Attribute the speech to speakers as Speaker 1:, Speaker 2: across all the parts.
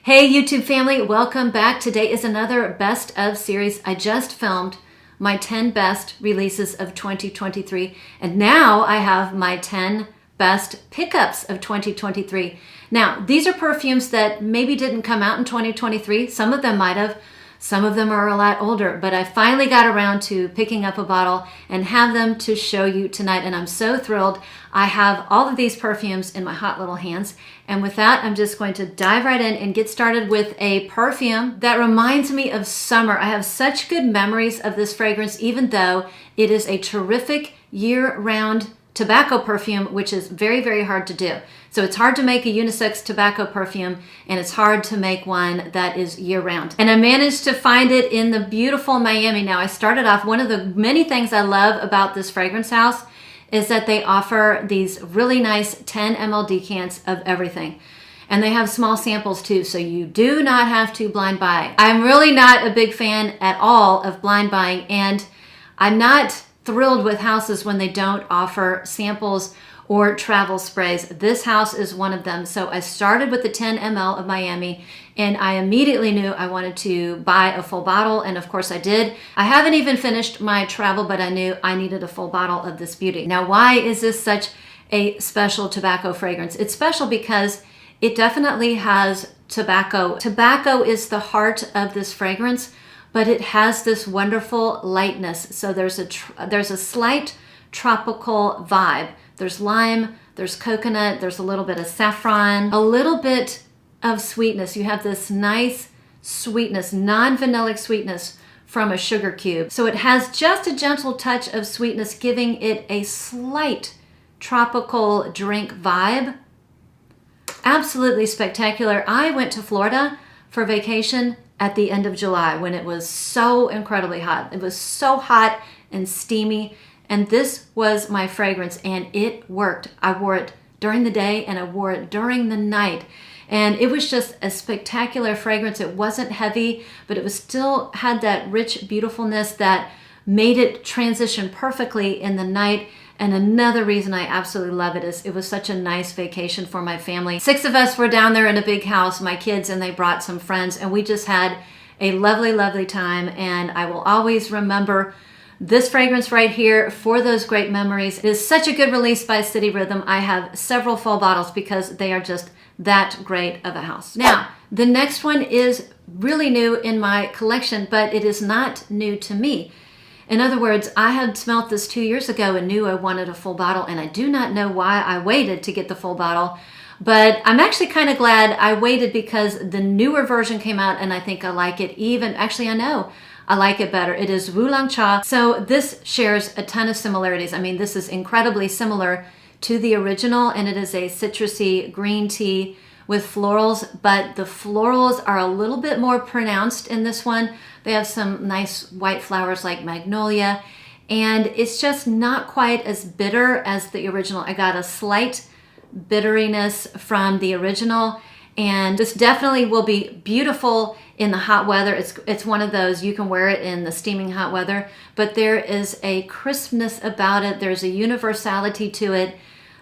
Speaker 1: Hey YouTube family, welcome back. Today is another best of series. I just filmed my 10 best releases of 2023 and now I have my 10 best pickups of 2023. Now these are perfumes that maybe didn't come out in 2023. Some of them might have. Some of them are a lot older, but I finally got around to picking up a bottle and have them to show you tonight. And I'm so thrilled. I have all of these perfumes in my hot little hands. And with that, I'm just going to dive right in and get started with a perfume that reminds me of summer. I have such good memories of this fragrance, even though it is a terrific year-round tobacco perfume, which is very, very hard to do. So it's hard to make a unisex tobacco perfume, and it's hard to make one that is year-round. And I managed to find it in the beautiful Miami. Now I started off, one of the many things I love about this fragrance house is that they offer these really nice 10 ml decants of everything. And they have small samples too, so you do not have to blind buy. I'm really not a big fan at all of blind buying, and I'm not thrilled with houses when they don't offer samples or travel sprays. This house is one of them. So I started with the 10 ml of Miami and I immediately knew I wanted to buy a full bottle, and of course I did. I haven't even finished my travel, but I knew I needed a full bottle of this beauty. Now, why is this such a special tobacco fragrance? It's special because it definitely has tobacco. Tobacco is the heart of this fragrance, but it has this wonderful lightness. So there's a slight tropical vibe. There's lime, there's coconut, there's a little bit of saffron, a little bit of sweetness. You have this nice sweetness, non-vanillic sweetness from a sugar cube. So it has just a gentle touch of sweetness, giving it a slight tropical drink vibe. Absolutely spectacular. I went to Florida for vacation at the end of July when it was so incredibly hot. It was so hot and steamy. And this was my fragrance, and it worked. I wore it during the day and I wore it during the night. And it was just a spectacular fragrance. It wasn't heavy, but it was still had that rich beautifulness that made it transition perfectly in the night. And another reason I absolutely love it is it was such a nice vacation for my family. 6 of us were down there in a big house, my kids, and they brought some friends, and we just had a lovely, lovely time. And I will always remember this fragrance right here for those great memories. It is such a good release by City Rhythm. I have several full bottles because they are just that great of a house. Now, the next one is really new in my collection, but it is not new to me. In other words, I had smelt this 2 years ago and knew I wanted a full bottle, and I do not know why I waited to get the full bottle, but I'm actually kind of glad I waited because the newer version came out and I think I like it even, actually I know I like it better. It is Wulong Cha. So this shares a ton of similarities. I mean, this is incredibly similar to the original, and it is a citrusy green tea with florals, but the florals are a little bit more pronounced in this one. They have some nice white flowers like magnolia, and it's just not quite as bitter as the original. I got a slight bitteriness from the original, and this definitely will be beautiful in the hot weather. It's one of those, you can wear it in the steaming hot weather, but there is a crispness about it. There's a universality to it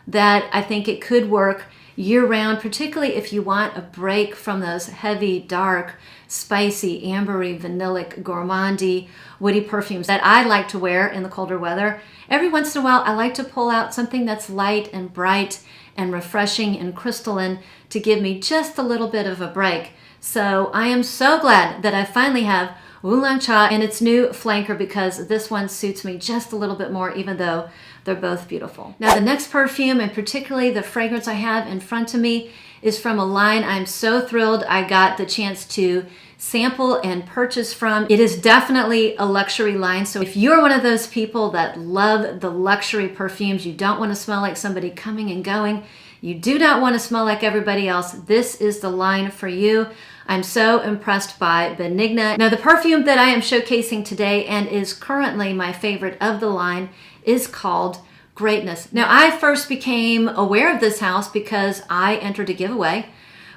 Speaker 1: that I think it could work year-round, particularly if you want a break from those heavy, dark, spicy, ambery, vanillic, gourmandy, woody perfumes that I like to wear in the colder weather. Every once in a while, I like to pull out something that's light and bright and refreshing and crystalline to give me just a little bit of a break. So I am so glad that I finally have Wulong Cha and its new flanker, because this one suits me just a little bit more, even though they're both beautiful. Now the next perfume, and particularly the fragrance I have in front of me, is from a line I'm so thrilled I got the chance to sample and purchase from. It is definitely a luxury line. So if you're one of those people that love the luxury perfumes, you don't want to smell like somebody coming and going, you do not want to smell like everybody else, this is the line for you. I'm so impressed by Benigna. Now the perfume that I am showcasing today and is currently my favorite of the line is called Greatness. Now I first became aware of this house because I entered a giveaway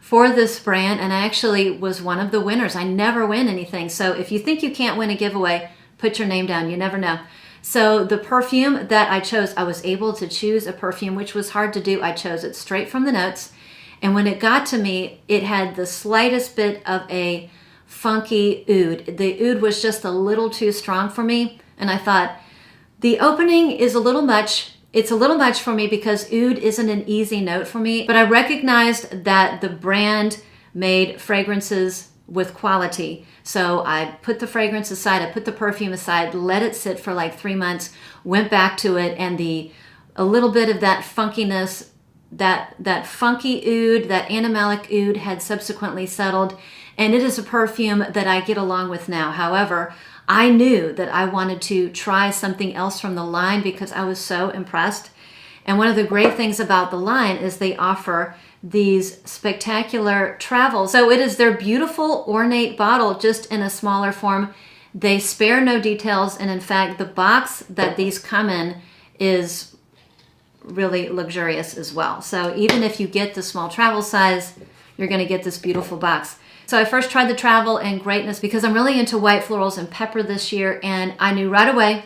Speaker 1: for this brand, and I actually was one of the winners. I never win anything. So if you think you can't win a giveaway, put your name down, you never know. So the perfume that I chose, I was able to choose a perfume, which was hard to do. I chose it straight from the notes. And when it got to me, it had the slightest bit of a funky oud. The oud was just a little too strong for me. And I thought, the opening is a little much. It's a little much for me because oud isn't an easy note for me. But I recognized that the brand made fragrances with quality. So I put the fragrance aside, I put the perfume aside, let it sit for like 3 months, went back to it, and a little bit of that funkiness, that funky oud, that animalic oud had subsequently settled, and it is a perfume that I get along with now. However, I knew that I wanted to try something else from the line because I was so impressed. And one of the great things about the line is they offer these spectacular travels. So it is their beautiful ornate bottle, just in a smaller form. They spare no details, and in fact, the box that these come in is really luxurious as well. So even if you get the small travel size, you're going to get this beautiful box. So I first tried the travel and greatness because I'm really into white florals and pepper this year, and I knew right away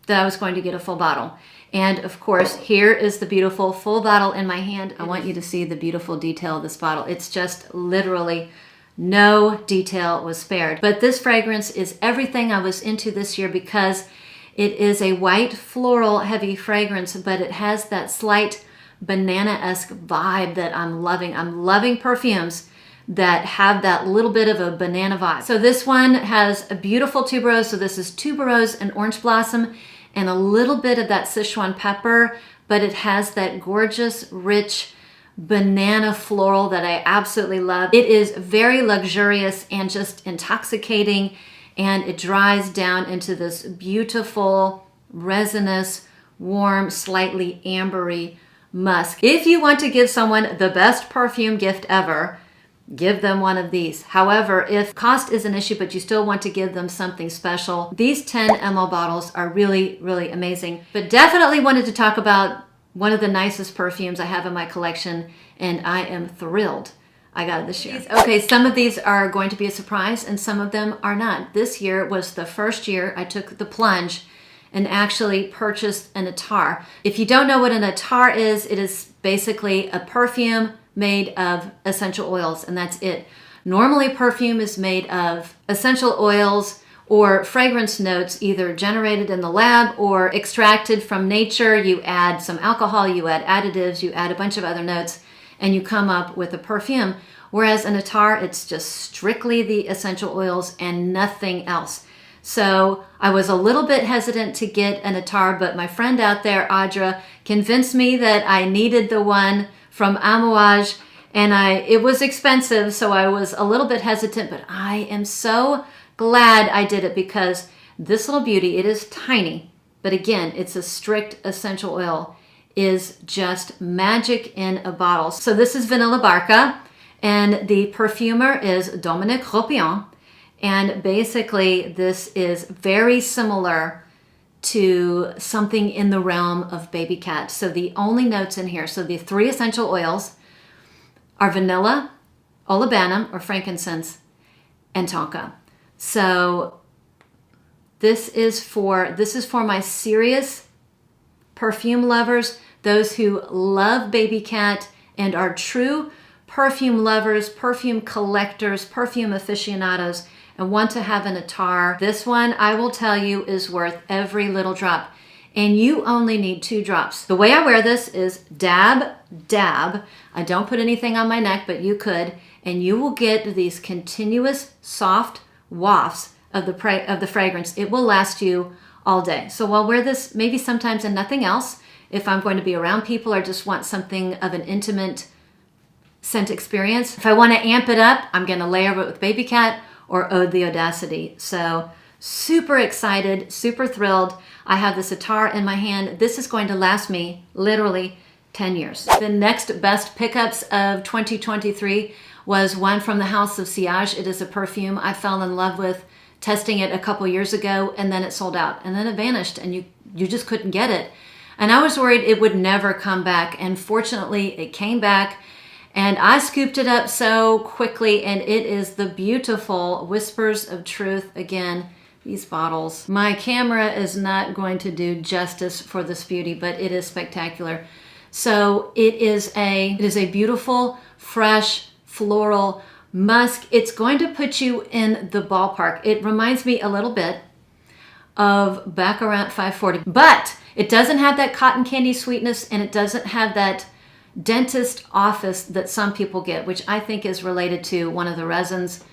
Speaker 1: that I was going to get a full bottle. And of course, here is the beautiful full bottle in my hand. I want you to see the beautiful detail of this bottle. It's just literally no detail was spared. But this fragrance is everything I was into this year because it is a white floral heavy fragrance, but it has that slight banana-esque vibe that I'm loving. I'm loving perfumes that have that little bit of a banana vibe. So this one has a beautiful tuberose. So this is tuberose and orange blossom and a little bit of that Sichuan pepper, but it has that gorgeous, rich banana floral that I absolutely love. It is very luxurious and just intoxicating, and it dries down into this beautiful, resinous, warm, slightly ambery musk. If you want to give someone the best perfume gift ever, give them one of these. However, if cost is an issue, but you still want to give them something special, these 10 ml bottles are really, really amazing. But definitely wanted to talk about one of the nicest perfumes I have in my collection, and I am thrilled I got it this year. Okay, some of these are going to be a surprise and some of them are not. This year was the first year I took the plunge and actually purchased an attar. If you don't know what an attar is, it is basically a perfume made of essential oils, and that's it. Normally perfume is made of essential oils or fragrance notes either generated in the lab or extracted from nature. You add some alcohol, you add additives, you add a bunch of other notes, and you come up with a perfume. Whereas an attar, it's just strictly the essential oils and nothing else. So I was a little bit hesitant to get an attar, but my friend out there, Audra, convinced me that I needed the one from Amouage, and it was expensive, so I was a little bit hesitant, but I am so glad I did it because this little beauty, it is tiny, but again, it's a strict essential oil, is just magic in a bottle. So this is Vanilla Barka, and the perfumer is Dominique Ropion, and basically this is very similar to something in the realm of baby cat. So the only notes in here, so the 3 essential oils are vanilla, olibanum or frankincense, and tonka. So this is for my serious perfume lovers, those who love baby cat and are true perfume lovers, perfume collectors, perfume aficionados, and want to have an attar. This one, I will tell you, is worth every little drop. And you only need 2 drops. The way I wear this is dab, dab. I don't put anything on my neck, but you could. And you will get these continuous soft wafts of the fragrance. It will last you all day. So I'll wear this maybe sometimes and nothing else if I'm going to be around people or just want something of an intimate scent experience. If I want to amp it up, I'm going to layer it with Baby Cat or Ode the Audacity. So super excited, super thrilled. I have this attar in my hand. This is going to last me literally 10 years. The next best pickups of 2023 was one from the house of Sillage. It is a perfume I fell in love with testing it a couple years ago, and then it sold out, and then it vanished, and you just couldn't get it. And I was worried it would never come back, and fortunately it came back, and I scooped it up so quickly, and it is the beautiful Whispers of Truth. Again, these bottles. My camera is not going to do justice for this beauty, but it is spectacular. So it is a beautiful, fresh, floral musk. It's going to put you in the ballpark. It reminds me a little bit of Baccarat 540, but it doesn't have that cotton candy sweetness, and it doesn't have that dentist office that some people get, which I think is related to one of the resins,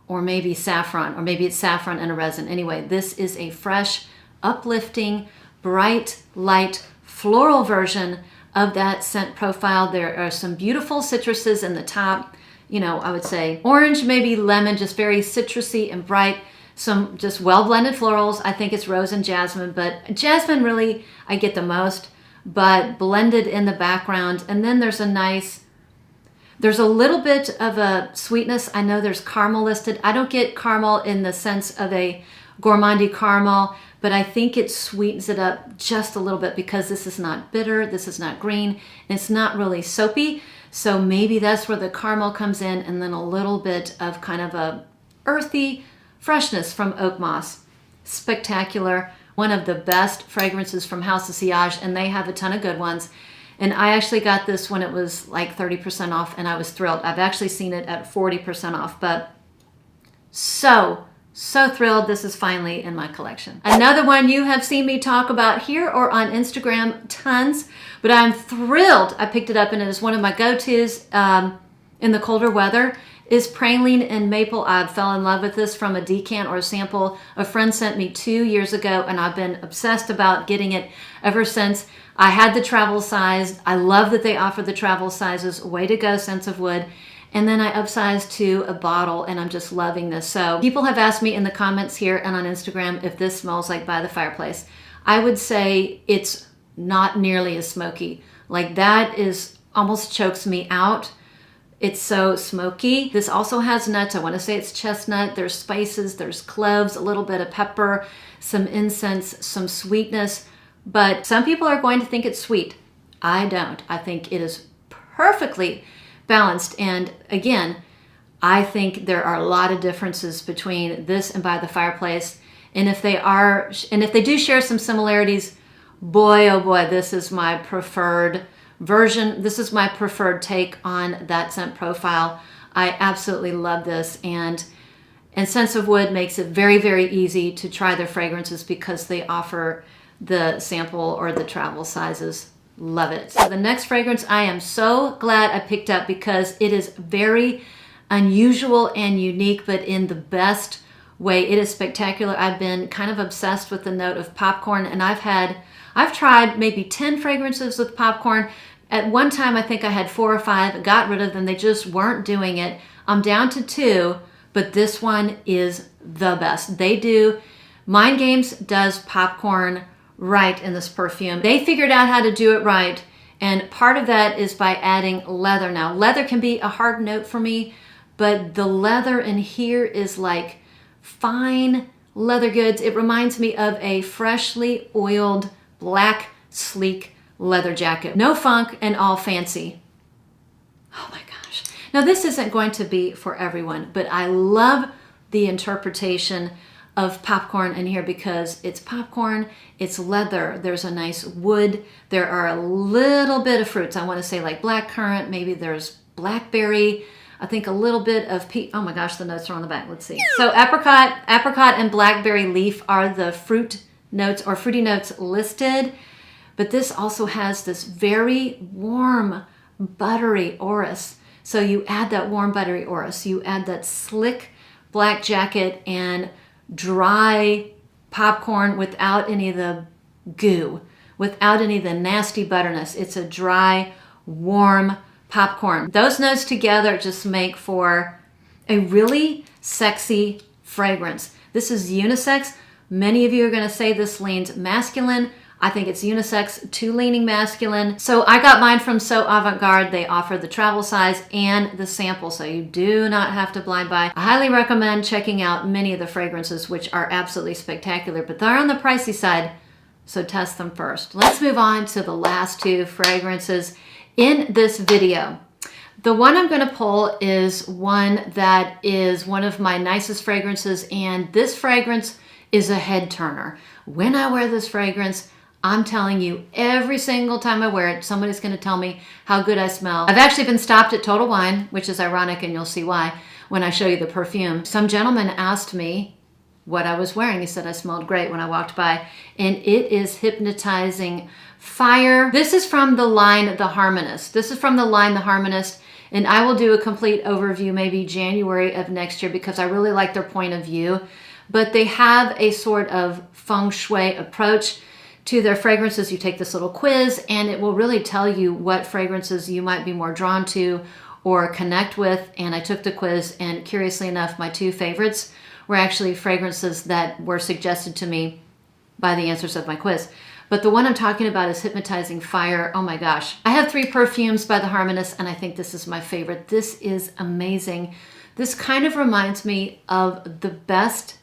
Speaker 1: or maybe saffron, or maybe it's saffron and a resin. Anyway, this is a fresh, uplifting, bright, light, floral version of that scent profile. There are some beautiful citruses in the top. You know, I would say orange, maybe lemon, just very citrusy and bright. Some just well-blended florals. I think it's rose and jasmine, but jasmine really I get the most, but blended in the background. And then there's a little bit of a sweetness. I know there's caramel listed. I don't get caramel in the sense of a gourmandy caramel, but I think it sweetens it up just a little bit because this is not bitter, this is not green, and it's not really soapy. So maybe that's where the caramel comes in, and then a little bit of kind of a earthy freshness from oak moss. Spectacular. One of the best fragrances from House of Sillage, and they have a ton of good ones. And I actually got this when it was like 30% off, and I was thrilled. I've actually seen it at 40% off, but so thrilled this is finally in my collection. Another one you have seen me talk about here or on Instagram tons, but I'm thrilled I picked it up, and it is one of my go-tos in the colder weather, is Praline In Maple. I fell in love with this from a decant or a sample a friend sent me 2 years ago, and I've been obsessed about getting it ever since. I had the travel size. I love that they offer the travel sizes. Way to go, Sense of Wood. And then I upsized to a bottle, and I'm just loving this. So people have asked me in the comments here and on Instagram if this smells like By the Fireplace. I would say it's not nearly as smoky. Like that is almost chokes me out. It's so smoky. This also has nuts. I want to say it's chestnut. There's spices, there's cloves, a little bit of pepper, some incense, some sweetness. But some people are going to think it's sweet. I don't. I think it is perfectly balanced. And again, I think there are a lot of differences between this and By the Fireplace. And if they do share some similarities, boy, oh boy, this is my preferred version. This is my preferred take on that scent profile. I absolutely love this. And Sense of Wood makes it very, very easy to try their fragrances because they offer the sample or the travel sizes. Love it. So the next fragrance I am so glad I picked up because it is very unusual and unique, but in the best way. It is spectacular. I've been kind of obsessed with the note of popcorn, and I've tried maybe 10 fragrances with popcorn. At one time, I think I had 4 or 5, got rid of them. They just weren't doing it. I'm down to 2, but this one is the best. Mind Games does popcorn right in this perfume. They figured out how to do it right, and part of that is by adding leather. Now, leather can be a hard note for me, but the leather in here is like fine leather goods. It reminds me of a freshly oiled, black, sleek leather jacket. No funk and all fancy. Oh my gosh. Now, this isn't going to be for everyone, but I love the interpretation of popcorn in here because it's popcorn, it's leather, there's a nice wood, there are a little bit of fruits. I want to say like blackcurrant, maybe there's blackberry, I think a little bit of peach. Oh my gosh, the notes are on the back. Let's see. So apricot and blackberry leaf are the fruit notes or fruity notes listed, but this also has this very warm, buttery orris. So you add that warm, buttery orris, you add that slick black jacket and dry popcorn without any of the goo, without any of the nasty butterness. It's a dry, warm popcorn. Those notes together just make for a really sexy fragrance. This is unisex. Many of you are going to say this leans masculine. I think it's unisex to leaning masculine. So I got mine from So Avant-Garde. They offer the travel size and the sample, so you do not have to blind buy. I highly recommend checking out many of the fragrances, which are absolutely spectacular, but they're on the pricey side, so test them first. Let's move on to the last 2 fragrances in this video. The one I'm going to pull is one that is one of my nicest fragrances, and this fragrance is a head turner. When I wear this fragrance, I'm telling you, every single time I wear it, somebody's going to tell me how good I smell. I've actually been stopped at Total Wine, which is ironic, and you'll see why when I show you the perfume. Some gentleman asked me what I was wearing. He said I smelled great when I walked by, and it is Hypnotizing Fire. This is from the line The Harmonist. This is from the line The Harmonist, and I will do a complete overview maybe January of next year because I really like their point of view. But they have a sort of feng shui approach to their fragrances. You take this little quiz and it will really tell you what fragrances you might be more drawn to or connect with. And I took the quiz, and curiously enough, my two favorites were actually fragrances that were suggested to me by the answers of my quiz. But the one I'm talking about is Hypnotizing Fire. Oh my gosh. I have 3 perfumes by the Harmonist, and I think this is my favorite. This is amazing. This kind of reminds me of the best,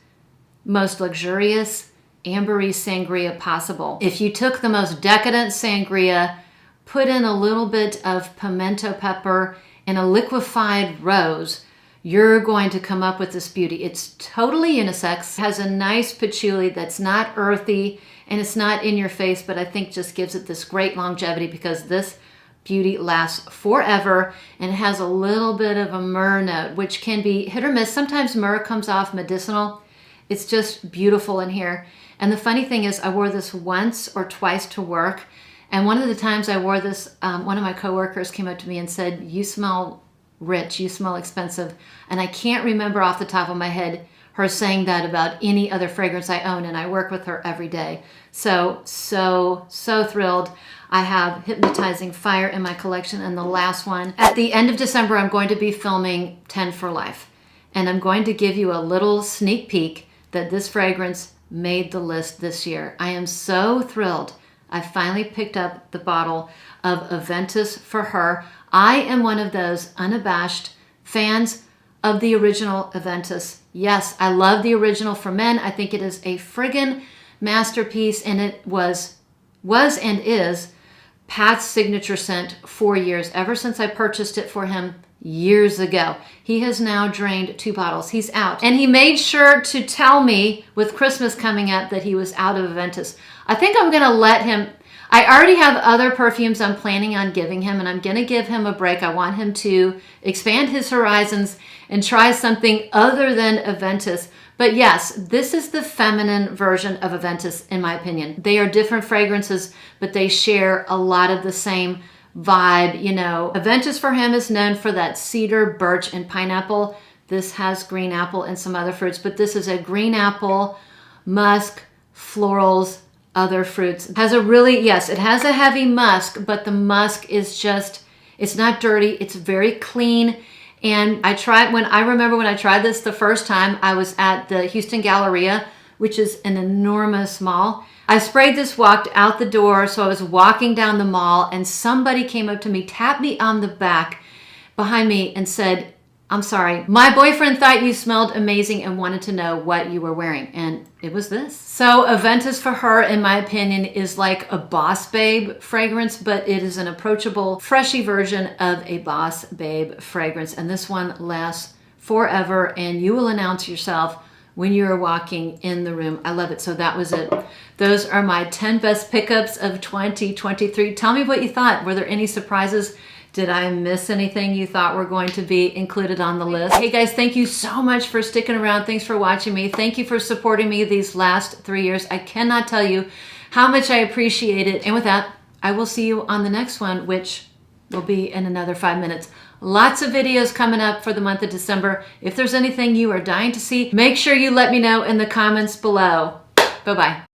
Speaker 1: most luxurious ambery sangria possible. If you took the most decadent sangria, put in a little bit of pimento pepper and a liquefied rose, you're going to come up with this beauty. It's totally unisex, has a nice patchouli that's not earthy, and it's not in your face, but I think just gives it this great longevity because this beauty lasts forever, and it has a little bit of a myrrh note, which can be hit or miss. Sometimes myrrh comes off medicinal. It's just beautiful in here. And the funny thing is I wore this once or twice to work. And one of the times I wore this, one of my coworkers came up to me and said, "You smell rich, you smell expensive." And I can't remember off the top of my head her saying that about any other fragrance I own, and I work with her every day. So thrilled. I have Hypnotizing Fire in my collection, and the last one. At the end of December, I'm going to be filming 10 for Life. And I'm going to give you a little sneak peek that this fragrance made the list this year. I am so thrilled. I finally picked up the bottle of Aventus for her. I am one of those unabashed fans of the original Aventus. Yes, I love the original for men. I think it is a friggin' masterpiece, and it was and is Pat's signature scent for years, ever since I purchased it for him years ago. He has now drained 2 bottles. He's out. And he made sure to tell me with Christmas coming up that he was out of Aventus. I think I'm going to let him. I already have other perfumes I'm planning on giving him, and I'm going to give him a break. I want him to expand his horizons and try something other than Aventus. But yes, this is the feminine version of Aventus, in my opinion. They are different fragrances, but they share a lot of the same vibe. You know, Aventus for him is known for that cedar, birch, and pineapple. This has green apple and some other fruits, but this is a green apple, musk, florals, other fruits. It has a really, yes, it has a heavy musk, but the musk is just, it's not dirty. It's very clean. And I remember when I tried this the first time, I was at the Houston Galleria, which is an enormous mall. I sprayed this, walked out the door. So I was walking down the mall, and somebody came up to me, tapped me on the back behind me and said, "I'm sorry, my boyfriend thought you smelled amazing and wanted to know what you were wearing." And it was this. So Aventus for her, in my opinion, is like a Boss Babe fragrance, but it is an approachable, freshy version of a Boss Babe fragrance. And this one lasts forever, and you will announce yourself when you're walking in the room. I love it. So that was it. Those are my 10 best pickups of 2023. Tell me what you thought. Were there any surprises? Did I miss anything you thought were going to be included on the list? Hey guys, thank you so much for sticking around. Thanks for watching me. Thank you for supporting me these last 3 years. I cannot tell you how much I appreciate it. And with that, I will see you on the next one, which will be in another 5 minutes. Lots of videos coming up for the month of December. If there's anything you are dying to see, make sure you let me know in the comments below. Bye-bye.